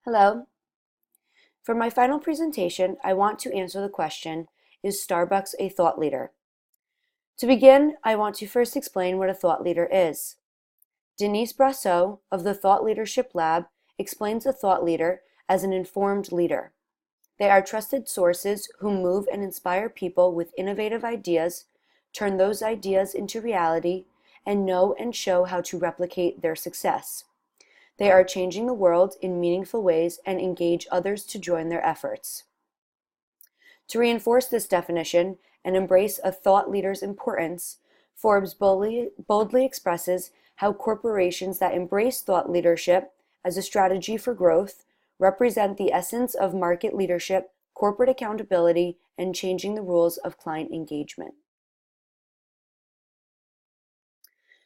Hello. For my final presentation, I want to answer the question, is Starbucks a thought leader? To begin, I want to first explain what a thought leader is. Denise Brasseau of the Thought Leadership Lab explains a thought leader as an informed leader. They are trusted sources who move and inspire people with innovative ideas, turn those ideas into reality, and know and show how to replicate their success. They are changing the world in meaningful ways and engage others to join their efforts. To reinforce this definition and embrace a thought leader's importance, Forbes boldly expresses how corporations that embrace thought leadership as a strategy for growth represent the essence of market leadership, corporate accountability, and changing the rules of client engagement.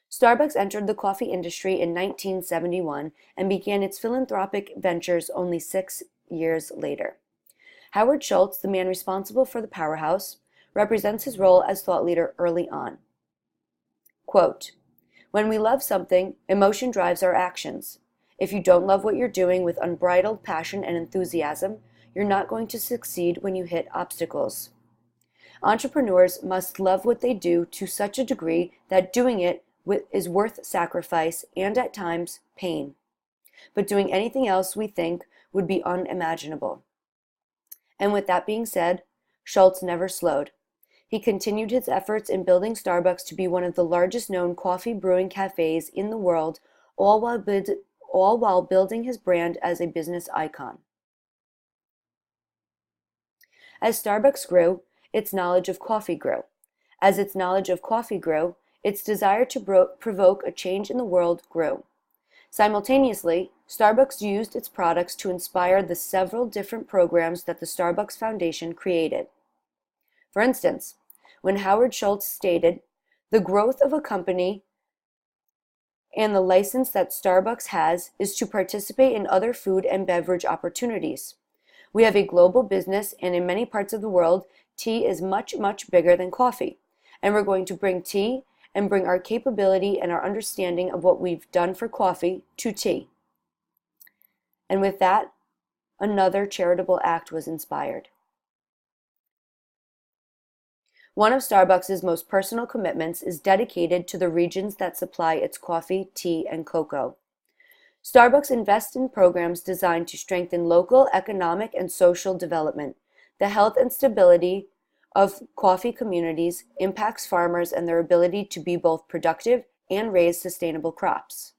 Starbucks entered the coffee industry in 1971 and began its philanthropic ventures only 6 years later. Howard Schultz, the man responsible for the powerhouse, represents his role as thought leader early on. Quote, "When we love something, emotion drives our actions. If you don't love what you're doing with unbridled passion and enthusiasm, you're not going to succeed when you hit obstacles. Entrepreneurs must love what they do to such a degree that doing it is worth sacrifice and at times pain. But doing anything else we think would be unimaginable." And with that being said, Schultz never slowed. He continued his efforts in building Starbucks to be one of the largest known coffee brewing cafes in the world, all while building his brand as a business icon. As Starbucks grew, its knowledge of coffee grew. As its knowledge of coffee grew, its desire to provoke a change in the world grew. Simultaneously, Starbucks used its products to inspire the several different programs that the Starbucks Foundation created. For instance, when Howard Schultz stated, "The growth of a company and the license that Starbucks has is to participate in other food and beverage opportunities. We have a global business, and in many parts of the world, tea is much, much bigger than coffee. And we're going to bring tea and bring our capability and our understanding of what we've done for coffee to tea." And with that, another charitable act was inspired. One of Starbucks' most personal commitments is dedicated to the regions that supply its coffee, tea, and cocoa. Starbucks invests in programs designed to strengthen local economic and social development, the health and stability of coffee communities, impacts farmers and their ability to be both productive and raise sustainable crops.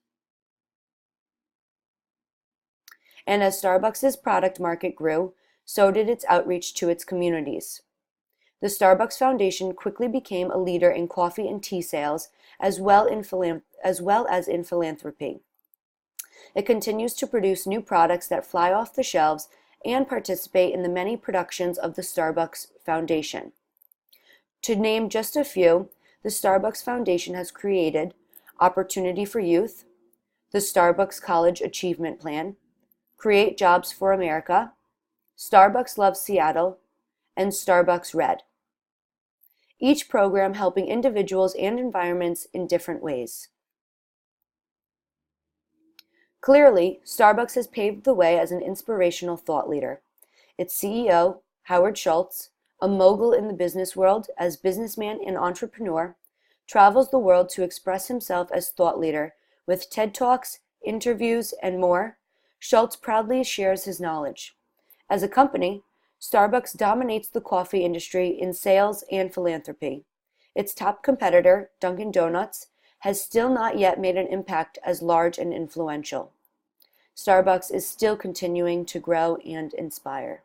And as Starbucks' product market grew, so did its outreach to its communities. The Starbucks Foundation quickly became a leader in coffee and tea sales, as well as in philanthropy. It continues to produce new products that fly off the shelves and participate in the many productions of the Starbucks Foundation. To name just a few, the Starbucks Foundation has created Opportunity for Youth, the Starbucks College Achievement Plan, Create Jobs for America, Starbucks Loves Seattle, and Starbucks Red. Each program helping individuals and environments in different ways. Clearly, Starbucks has paved the way as an inspirational thought leader. Its CEO, Howard Schultz, a mogul in the business world as businessman and entrepreneur, travels the world to express himself as thought leader. With TED Talks, interviews, and more, Schultz proudly shares his knowledge. As a company, Starbucks dominates the coffee industry in sales and philanthropy. Its top competitor, Dunkin' Donuts, has still not yet made an impact as large and influential. Starbucks is still continuing to grow and inspire.